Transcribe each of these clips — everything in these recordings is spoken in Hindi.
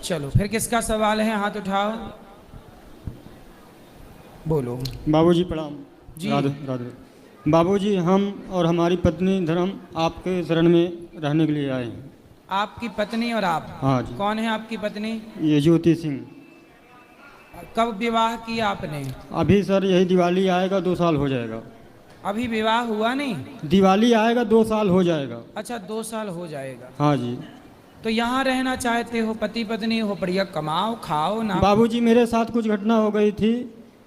चलो फिर किसका सवाल है, हाथ उठाओ, बोलो। बाबूजी प्रणाम। जी। राधे राधे। बाबूजी, हम और हमारी पत्नी धर्म आपके शरण में रहने के लिए आए हैं। आपकी पत्नी और आप? हाँ जी। कौन है आपकी पत्नी? ये ज्योति सिंह। कब विवाह किया आपने? अभी सर यही दिवाली आएगा 2 साल हो जाएगा। अभी विवाह हुआ नहीं? दिवाली आएगा 2 साल हो जाएगा। अच्छा, 2 साल हो जाएगा। हाँ जी। तो यहाँ रहना चाहते हो, पति पत्नी हो, बढ़िया कमाओ खाओ ना? बाबूजी, मेरे साथ कुछ घटना हो गई थी।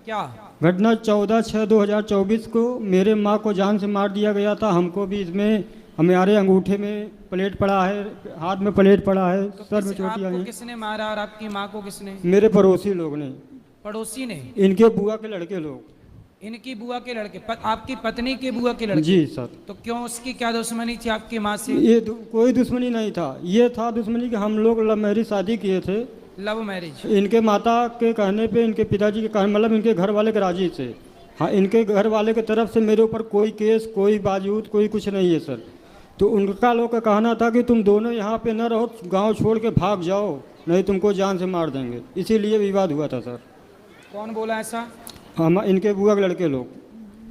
क्या घटना 14/6/2024 को मेरे माँ को जान से मार दिया गया था। हमको भी इसमें हमारे अंगूठे में प्लेट पड़ा है, हाथ में प्लेट पड़ा है, तो सर में चोटियाँ आपको हैं। किसने मारा और आपकी माँ को किसने? मेरे पड़ोसी लोग ने, पड़ोसी ने? इनके बुआ के लड़के लोग। इनकी बुआ के लड़के? आपकी पत्नी के बुआ के लड़के? जी सर। तो क्यों, उसकी क्या दुश्मनी थी आपकी माँ से? ये कोई दुश्मनी नहीं था। ये था दुश्मनी कि हम लोग लव मैरिज शादी किए थे। Love marriage? इनके माता के कहने पे, इनके पिताजी के कहने, मतलब इनके घर वाले के राजी से। हाँ, इनके घर वाले की तरफ से मेरे ऊपर कोई केस, कोई बावजूद, कोई कुछ नहीं है सर। तो उनका लोग का कहना था कि तुम दोनों यहाँ पे न रहो, गांव छोड़ के भाग जाओ, नहीं तुमको जान से मार देंगे। इसीलिए विवाद हुआ था सर। कौन बोला ऐसा? हम, इनके बुआ के लड़के लोग।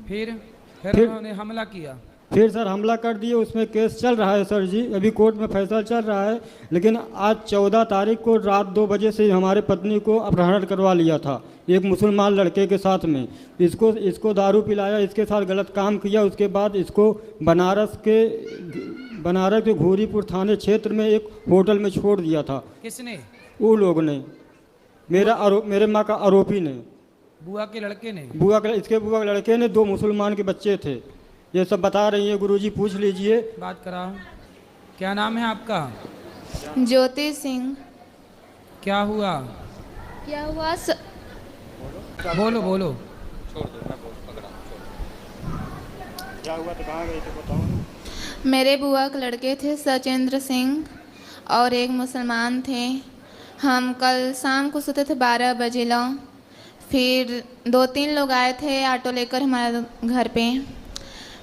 फिर फिर उन्होंने हमला किया? फिर सर हमला कर दिए। उसमें केस चल रहा है सर जी, अभी कोर्ट में फैसला चल रहा है। लेकिन आज 14 तारीख को रात 2 बजे से हमारे पत्नी को अपहरण करवा लिया था एक मुसलमान लड़के के साथ में। इसको दारू पिलाया, इसके साथ गलत काम किया। उसके बाद इसको बनारस के घोरीपुर थाने क्षेत्र में एक होटल में छोड़ दिया था। किसने? वो लोग ने, मेरे माँ का आरोपी ने, बुआ के लड़के ने? इसके बुआ के लड़के ने। 2 मुसलमान के बच्चे थे। ये सब बता रही है, गुरुजी पूछ लीजिए। बात कराओ। क्या नाम है आपका? ज्योति सिंह। क्या हुआ? क्या हुआ बोलो बोलो। क्या हुआ तो कहाँ गए थे बताओ। मेरे बुआ के लड़के थे सचेंद्र सिंह और एक मुसलमान थे। हम कल शाम को सोते थे 12 बजे लो। फिर 2-3 लोग आए थे ऑटो लेकर हमारे घर पे।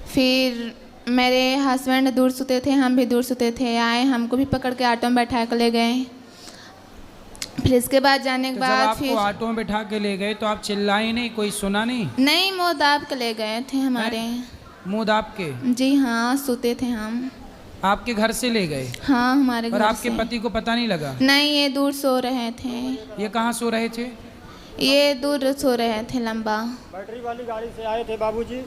फिर मेरे हस्बैंड दूर सोते थे, हम भी दूर सोते थे। आए, हमको भी पकड़ के ऑटो में बैठा के ले गए। फिर इसके बाद जाने के बाद फिर ऑटो में बैठा के ले गए तो आप चिल्लाई नहीं, कोई सुना नहीं? नहीं, मुँह दाब के ले गए थे हमारे। मुँह दाब के? जी हाँ, सोते थे हम। आपके घर से ले गए? हाँ, हमारे घर से। और आपके पति को पता नहीं लगा? नहीं, ये दूर सो रहे थे। ये कहाँ सो रहे थे? ये दूर सो रहे थे, लंबा। बैटरी वाली गाड़ी से आए थे बाबूजी।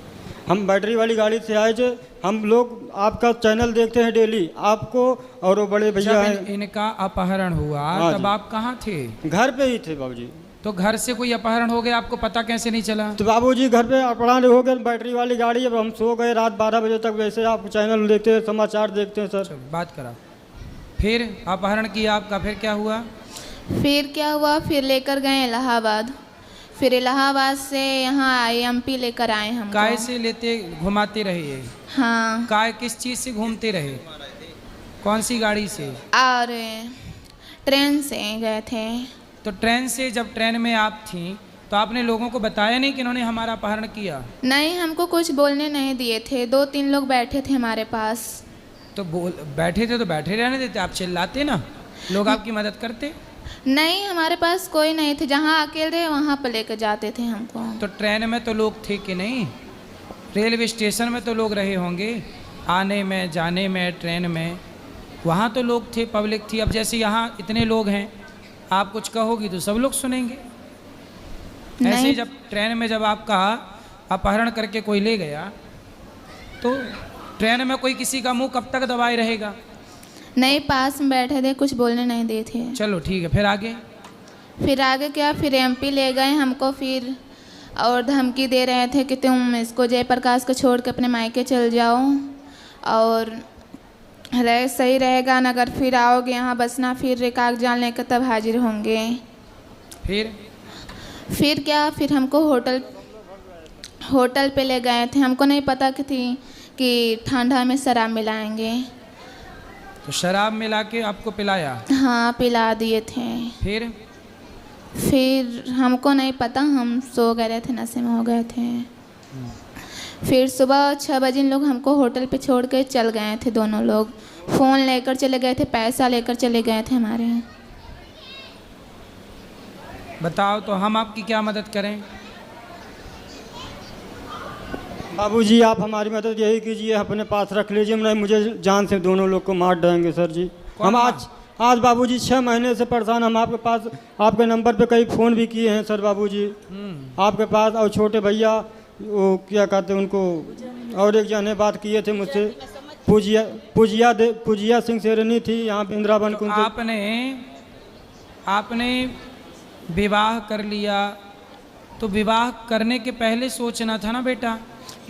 हम बैटरी वाली गाड़ी से आए थे। हम लोग आपका चैनल देखते हैं डेली, आपको और वो बड़े भैया हैं। इनका अपहरण हुआ तब आप कहाँ थे? घर पे ही थे बाबूजी। तो घर से कोई अपहरण हो गया, आपको पता कैसे नहीं चला? तो बाबूजी घर पे अपहरण हो गया, बैटरी वाली गाड़ी। अब हम सो गए रात 12 बजे तक। वैसे आप चैनल देखते हैं, समाचार देखते हैं सर। बात करा। फिर अपहरण किया आपका, फिर क्या हुआ? फिर लेकर गए इलाहाबाद। फिर इलाहाबाद से यहाँ MP लेकर आए हम। काय से लेते घुमाते रहे ये? हाँ। काय किस चीज़ से घूमते रहे? कौन सी गाड़ी से? और ट्रेन से गए थे। तो ट्रेन से, जब ट्रेन में आप थी तो आपने लोगों को बताया नहीं कि इन्होंने हमारा अपहरण किया? नहीं, हमको कुछ बोलने नहीं दिए थे। 2-3 लोग बैठे थे हमारे पास। तो बैठे थे तो बैठे रहने देते, आप चिल्लाते ना, लोग आपकी मदद करते? नहीं, हमारे पास कोई नहीं थे। जहाँ अकेले वहाँ पर लेकर जाते थे हमको। तो ट्रेन में तो लोग थे कि नहीं? रेलवे स्टेशन में तो लोग रहे होंगे, आने में जाने में, ट्रेन में, वहाँ तो लोग थे, पब्लिक थी। अब जैसे यहाँ इतने लोग हैं, आप कुछ कहोगी तो सब लोग सुनेंगे। ऐसे जब ट्रेन में जब आपका अपहरण करके कोई ले गया तो ट्रेन में कोई किसी का मुंह कब तक दबाए रहेगा? नहीं, पास में बैठे थे, कुछ बोलने नहीं दिए थे। चलो ठीक है, फिर आगे? फिर आगे क्या, फिर MP ले गए हमको। फिर और धमकी दे रहे थे कि तुम इसको जयप्रकाश को छोड़ के अपने मायके चल जाओ और सही रहेगा, न अगर फिर आओगे यहाँ बसना, फिर कागजात लेकर तब हाजिर होंगे। फिर क्या, फिर हमको होटल पे ले गए थे। हमको नहीं पता थी कि ठंडा में शराब मिलाएंगे। तो शराब मिला के आपको पिलाया? हाँ, पिला दिए थे। फिर हमको नहीं पता, हम सो गए थे, नशे में हो गए थे। फिर सुबह 6 बजे इन लोग हमको होटल पे छोड़ के चल गए थे। दोनों लोग फ़ोन लेकर चले गए थे, पैसा लेकर चले गए थे हमारे। बताओ तो हम आपकी क्या मदद करें। बाबूजी आप हमारी मदद यही कीजिए, अपने पास रख लीजिए, नहीं मुझे जान से दोनों लोग को मार देंगे सर जी। हम आज बाबूजी 6 महीने से परेशान, हम आपके पास आपके नंबर पे कई फ़ोन भी किए हैं सर बाबूजी आपके पास, और छोटे भैया वो क्या कहते हैं उनको, और एक जने बात किए थे मुझसे, पूजिया सिंह सेरनी थी यहाँ पे इंदिरावन कुंज। आपने विवाह कर लिया तो विवाह करने के पहले सोचना था ना बेटा।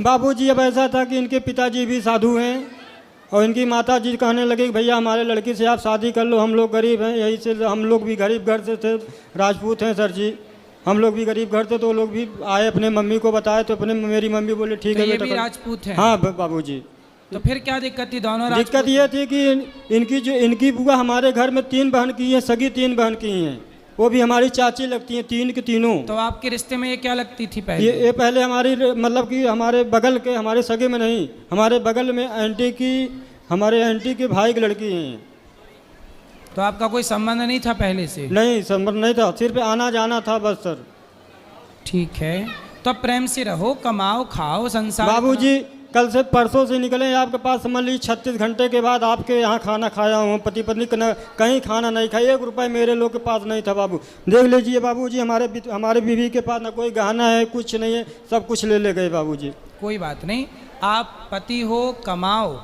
बाबूजी अब ऐसा था कि इनके पिताजी भी साधु हैं और इनकी माता जी कहने लगे कि भैया हमारे लड़की से आप शादी कर लो, हम लोग गरीब हैं, यही से हम लोग भी गरीब घर से थे, राजपूत हैं सर जी, हम लोग भी गरीब घर थे, तो वो लोग भी आए अपने मम्मी को बताए, तो अपने मेरी मम्मी बोले ठीक है बेटा। राजपूत हैं? हाँ बाबूजी। तो फिर क्या दिक्कत थी? दोनों दिक्कत ये थी कि इनकी बुआ हमारे घर में 3 बहन की हैं, सगी 3 बहन की हैं, वो भी हमारी चाची लगती हैं, 3 की तीनों। तो आपके रिश्ते में ये क्या लगती थी पहले? ये पहले हमारी मतलब कि हमारे बगल के, हमारे सगे में नहीं, हमारे बगल में हमारे आंटी की भाई की लड़की हैं। तो आपका कोई संबंध नहीं था पहले से? नहीं संबंध नहीं था, सिर्फ आना जाना था बस सर। ठीक है, तो अब प्रेम से रहो, कमाओ खाओ संसार। बाबूजी कल से परसों से निकले आपके पास, समझ लीजिए 36 घंटे के बाद आपके यहाँ खाना खाया हूँ, पति पत्नी कहीं खाना नहीं खाया, 1 रुपये मेरे लोग के पास नहीं था बाबू। देख लीजिए बाबूजी हमारे बीवी के पास ना कोई गहना है, कुछ नहीं है, सब कुछ ले गए बाबूजी। कोई बात नहीं, आप पति हो, कमाओ।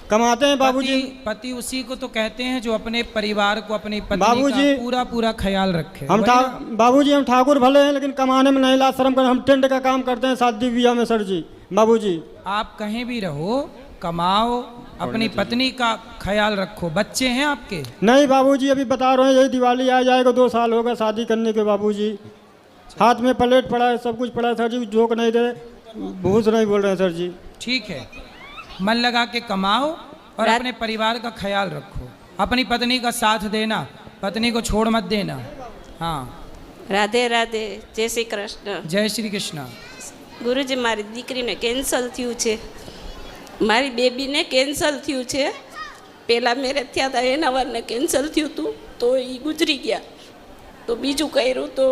कमाते हैं बाबूजी। पति उसी को तो कहते हैं जो अपने परिवार को, अपनी पत्नी बाबूजी का पूरा ख्याल रखे। बाबूजी हम ठाकुर भले हैं लेकिन कमाने में नहीं लाज शर्म कर, हम टेंट का काम करते हैं शादी ब्याह में सर जी। बाबूजी आप कहीं भी रहो, कमाओ, अपनी पत्नी का ख्याल रखो। बच्चे हैं आपके? नहीं बाबूजी अभी बता रहे हैं, यही दिवाली आ जाएगा, 2 साल होगा शादी करने के बाबूजी। हाथ में प्लेट पड़ा है, सब कुछ पड़ा है सर जी, जोक नहीं दे, भूस नहीं बोल रहे हैं सर जी। ठीक है, मन लगा के कमाओ और अपने परिवार का ख्याल रखो, अपनी पत्नी का साथ देना, पत्नी को छोड़ मत देना। हाँ, राधे राधे, जय श्री कृष्ण। जय श्री कृष्ण। गुरुजी मारी દીકરીને કેન્સલ થયું છે, મારી બેબીને કેન્સલ થયું છે, પહેલાં મેરેજ થયા હતા એના વારને કેન્સલ થયું હતું તો એ ગુજરી ગયા, તો બીજું કર્યું તો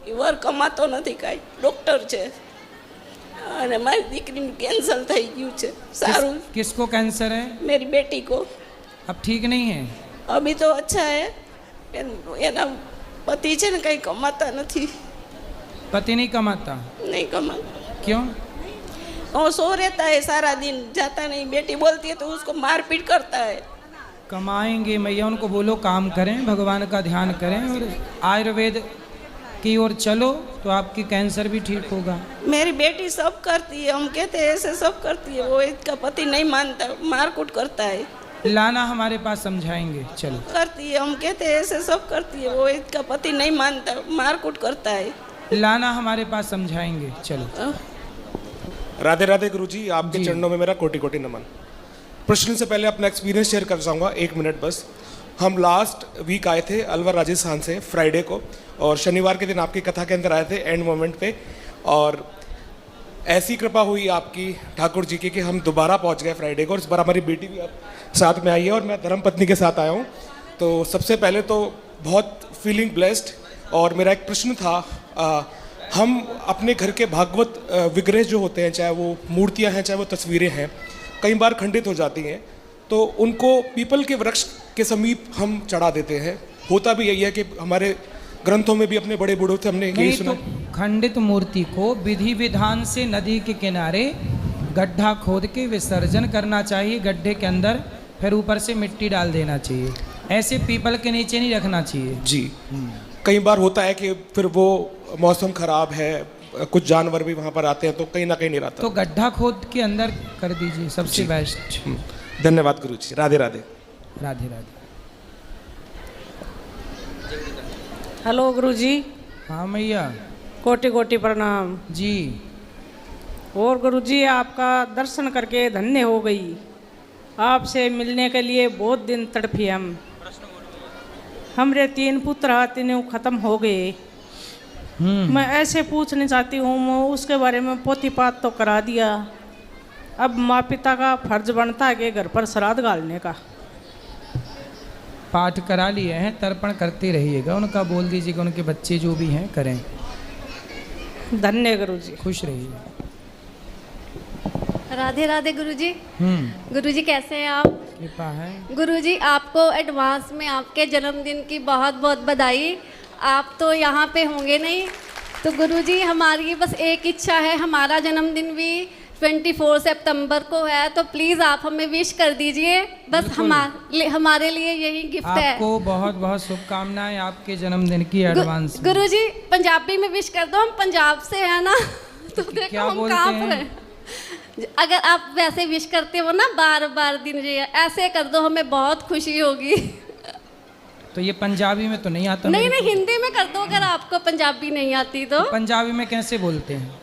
એ વર કમાતો નથી કાંઈ, ડૉક્ટર છે અને મારી દીકરીને કેન્સલ થઈ ગયું છે। સારું। किसको कैंसर है? मेरी बेटी को। अब ठीक नहीं है? अभी तो अच्छा है, એના પતિ છે ને કંઈ કમાતા નથી। पति नहीं कमाता? नहीं कमाता। क्यों? वो सो रहता है सारा दिन, जाता नहीं, बेटी बोलती है तो उसको मारपीट करता है। कमाएंगे मैया, उनको बोलो काम करें, भगवान का ध्यान करें और आयुर्वेद की ओर चलो तो आपकी कैंसर भी ठीक होगा। मेरी बेटी सब करती है, हम कहते हैं ऐसे सब करती है, वो इसका पति नहीं मानता, मारकूट करता है। लाना हमारे पास समझाएंगे, चलो। करती है, हम कहते हैं ऐसे सब करती है, वो इसका पति नहीं मानता, मारकूट करता है। लाना हमारे पास समझाएंगे, चलो। राधे राधे गुरुजी, आपके चरणों में मेरा कोटि कोटि नमन। प्रश्न से पहले अपना एक्सपीरियंस शेयर कर जाऊंगा, 1 मिनट बस। हम लास्ट वीक आए थे अलवर राजस्थान से फ्राइडे को, और शनिवार के दिन आपकी कथा के अंदर आए थे एंड मोमेंट पे, और ऐसी कृपा हुई आपकी ठाकुर जी की कि हम दोबारा पहुंच गए फ्राइडे को, और इस बार हमारी बेटी भी अब साथ में आई है और मैं धर्मपत्नी के साथ आया हूँ। तो सबसे पहले तो बहुत फीलिंग ब्लेस्ड। और मेरा एक प्रश्न था, हम अपने घर के भागवत विग्रह जो होते हैं, चाहे वो मूर्तियां हैं चाहे वो तस्वीरें हैं, कई बार खंडित हो जाती हैं, तो उनको पीपल के वृक्ष के समीप हम चढ़ा देते हैं। होता भी यही है कि हमारे ग्रंथों में भी अपने बड़े बूढ़ों से हमने यही सुना। तो खंडित मूर्ति को विधि विधान से नदी के किनारे गड्ढा खोद के विसर्जन करना चाहिए, गड्ढे के अंदर, फिर ऊपर से मिट्टी डाल देना चाहिए, ऐसे पीपल के नीचे नहीं रखना चाहिए जी। कई बार होता है कि फिर वो मौसम खराब है, कुछ जानवर भी वहाँ पर आते हैं, तो कहीं ना कहीं नहीं रहता, तो गड्ढा खोद के अंदर कर दीजिए, सबसे बेस्ट। धन्यवाद गुरुजी। राधे राधे। राधे राधे। हेलो गुरुजी। हाँ मैया। कोटि कोटि प्रणाम जी। और गुरुजी आपका दर्शन करके धन्य हो गई, आपसे मिलने के लिए बहुत दिन तड़फी हम। हमरे 3 पुत्र तीनों खत्म हो गए। मैं ऐसे पूछना चाहती हूँ, मैं उसके बारे में पोती पात तो करा दिया, अब माँ पिता का फर्ज बनता है कि घर पर श्राद्ध गालने का। पाठ करा लिए हैं, तर्पण करते रहिएगा। उनका बोल दीजिएगा, उनके बच्चे जो भी हैं करें। धन्य गुरुजी। खुश रहिए। राधे राधे गुरुजी। हम्म, गुरुजी कैसे हैं आप? कृपा है। गुरुजी आपको एडवांस में आपके जन्मदिन की बहुत बहुत बधाई। आप तो यहाँ पे होंगे नहीं, तो गुरुजी हमारी बस एक इच्छा है, हमारा जन्मदिन भी 24 सितंबर को है, तो प्लीज़ आप हमें विश कर दीजिए। बस हमारे लिए यही गिफ्ट है। आपको बहुत बहुत शुभकामनाएं आपके जन्मदिन की एडवांस में। गुरुजी पंजाबी में विश कर दो, हम पंजाब से है ना, तो देखो क्या हम बोलते कांप हैं? रहे हैं। अगर आप वैसे विश करते हो ना, बार बार दिन ऐसे कर दो, हमें बहुत खुशी होगी। तो ये पंजाबी में तो नहीं आता? नहीं मेरे नहीं, हिंदी में कर दो अगर आपको पंजाबी नहीं आती तो। को। पंजाबी में कैसे बोलते हैं?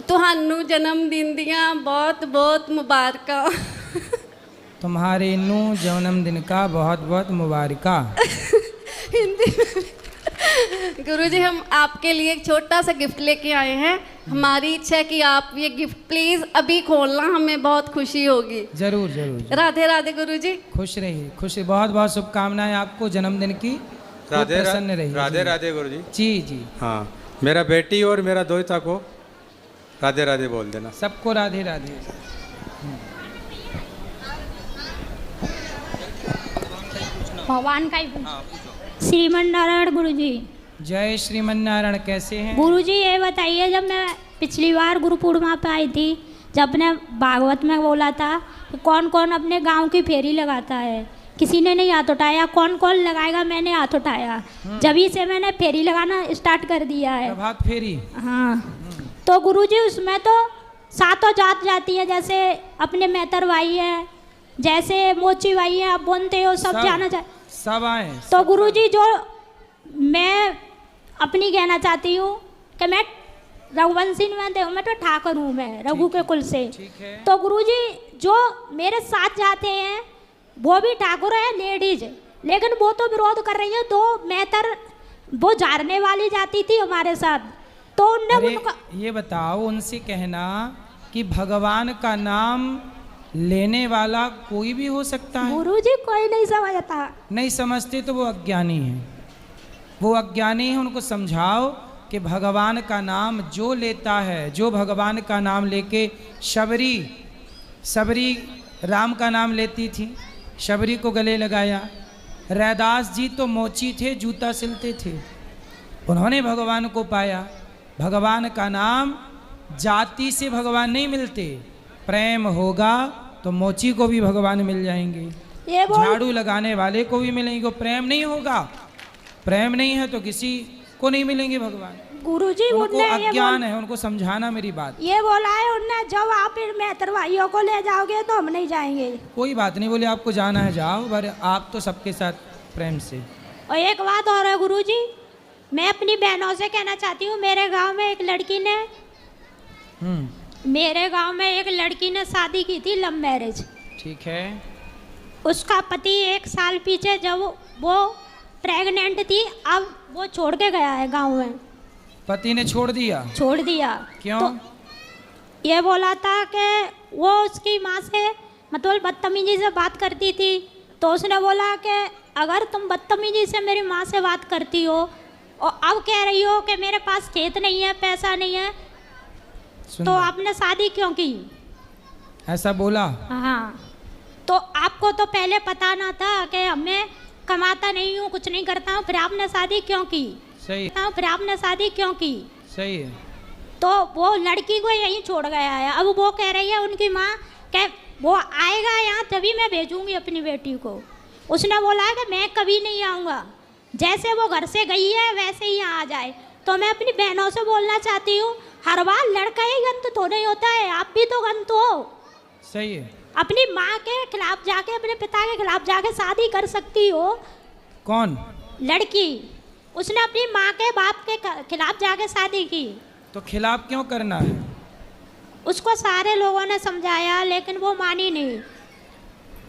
ਤੁਹਾਨੂੰ जन्मदिन दियां बहुत बहुत मुबारका। तुम्हारे नू जन्मदिन का बहुत बहुत मुबारका। हिंदी में। गुरुजी हम आपके लिए एक छोटा सा गिफ्ट लेके आए हैं। हमारी इच्छा है कि आप ये गिफ्ट प्लीज अभी खोलना, हमें बहुत खुशी होगी। जरूर जरूर। राधे राधे गुरुजी। खुश रहिए, खुश। बहुत बहुत शुभकामनाएं आपको जन्मदिन की। राधे प्रसन्न रहिए। राधे राधे गुरुजी। जी जी, हाँ, मेरा बेटी और मेरा दोता को राधे राधे बोल देना। सबको राधे राधे। भगवान का ही श्रीमन नारायण गुरुजी। जय श्रीमन नारायण। कैसे हैं गुरुजी ये बताइए, जब मैं पिछली बार गुरु पूर्णिमा पे आई थी, जब ने भागवत में बोला था कि कौन कौन अपने गांव की फेरी लगाता है, किसी ने नहीं हाथ उठाया। कौन कौन लगाएगा, मैंने हाथ उठाया। जब से मैंने फेरी लगाना स्टार्ट कर दिया है। प्रभात फेरी। हाँ, तो गुरुजी उसमें तो सातों जात जाती है, जैसे अपने मेहतर भाई है, जैसे मोची भाई है, आप बोलते हो, सब जाना चाहिए। सब आए। तो गुरुजी जो मैं अपनी कहना चाहती हूँ कि मैं रघुवंशी में देखो, मैं तो ठाकुर हूँ, मैं रघु के कुल से। ठीक है। तो गुरुजी जो मेरे साथ जाते हैं वो भी ठाकुर है, लेडीज, लेकिन वो तो विरोध कर रही है। दो मेहतर वो झाड़ने वाली जाती थी हमारे साथ, तो उनने अरे उनका ये बताओ, उनसे कहना कि भगवान का नाम लेने वाला कोई भी हो सकता है। गुरुजी कोई नहीं समझता। नहीं समझते तो वो अज्ञानी है। वो अज्ञानी है, उनको समझाओ कि भगवान का नाम जो लेता है, जो भगवान का नाम लेके सबरी राम का नाम लेती थी, शबरी को गले लगाया। रैदास जी तो मोची थे, जूता सिलते थे, उन्होंने भगवान को पाया। भगवान का नाम जाति से भगवान नहीं मिलते, प्रेम होगा तो मोची को भी भगवान मिल जाएंगे, ये बोल झाड़ू लगाने वाले को भी मिलेंगे। प्रेम नहीं होगा, प्रेम नहीं है तो किसी को नहीं मिलेंगे भगवान। गुरुजी उनको उनने ये अज्ञान है, उनको समझाना मेरी बात। ये बोला है उनने, जब आप इन मेहतर भाइयों को ले जाओगे तो हम नहीं जाएंगे। कोई बात नहीं, बोले आपको जाना है जाओ, पर आप तो सबके साथ प्रेम से। और एक बात और है गुरुजी, मैं अपनी बहनों से कहना चाहती हूँ, मेरे गांव में एक लड़की ने शादी की थी, लव मैरिज। ठीक है। उसका पति 1 साल पीछे जब वो प्रेग्नेंट थी, अब वो छोड़ के गया है गांव में। पति ने छोड़ दिया? छोड़ दिया। क्यों? तो ये बोला था कि वो उसकी माँ से मतलब बदतमीजी से बात करती थी, तो उसने बोला कि अगर तुम बदतमीजी से मेरी माँ से बात करती हो और अब कह रही हो कि मेरे पास खेत नहीं है, पैसा नहीं है, तो आपने शादी क्यों की? ऐसा बोला? हाँ, तो आपको तो पहले पता ना था कि मैं कमाता नहीं हूँ, कुछ नहीं करता हूँ, फिर आपने शादी क्यों की? सही। फिर आपने शादी क्यों की? सही है। तो वो लड़की को यहीं छोड़ गया है। अब वो कह रही है उनकी माँ कि वो आएगा यहाँ तभी मैं भेजूंगी अपनी बेटी को। उसने बोला है कि मैं कभी नहीं आऊँगा, जैसे वो घर से गई है वैसे ही यहाँ आ जाए। तो मैं अपनी बहनों से बोलना चाहती हूँ, हर बार लड़का ही गंत तो नहीं होता है, आप भी तो गंत हो। सही है। अपनी माँ के खिलाफ जाके, अपने पिता के खिलाफ जाके शादी कर सकती हो। कौन? लड़की, उसने अपनी माँ के बाप के खिलाफ जाके शादी की। तो खिलाफ क्यों करना है? उसको सारे लोगों ने समझाया लेकिन वो मानी नहीं।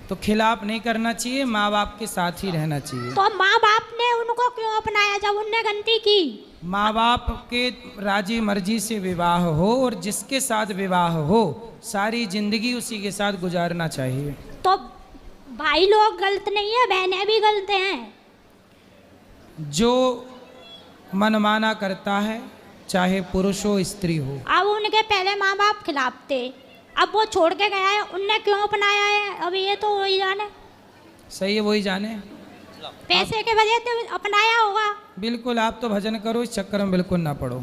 तो खिलाफ नहीं करना चाहिए, माँ बाप के साथ ही रहना चाहिए। तो माँ बाप ने उनको क्यों अपनाया जब उनने गलती की? माँ बाप के राजी मर्जी से विवाह हो और जिसके साथ विवाह हो सारी जिंदगी उसी के साथ गुजारना चाहिए। तो भाई लोग गलत नहीं है, बहनें भी गलत हैं। जो मनमाना करता है, चाहे पुरुष हो स्त्री हो। अब उनके पहले माँ बाप खिलाफ थे, अब वो छोड़ के गया है, उनने क्यों अपनाया है अब ये तो वही जाने। सही है, वही जाने। पैसे के वजह से अपनाया होगा। बिल्कुल, आप तो भजन करो, इस चक्कर में बिल्कुल ना पड़ो।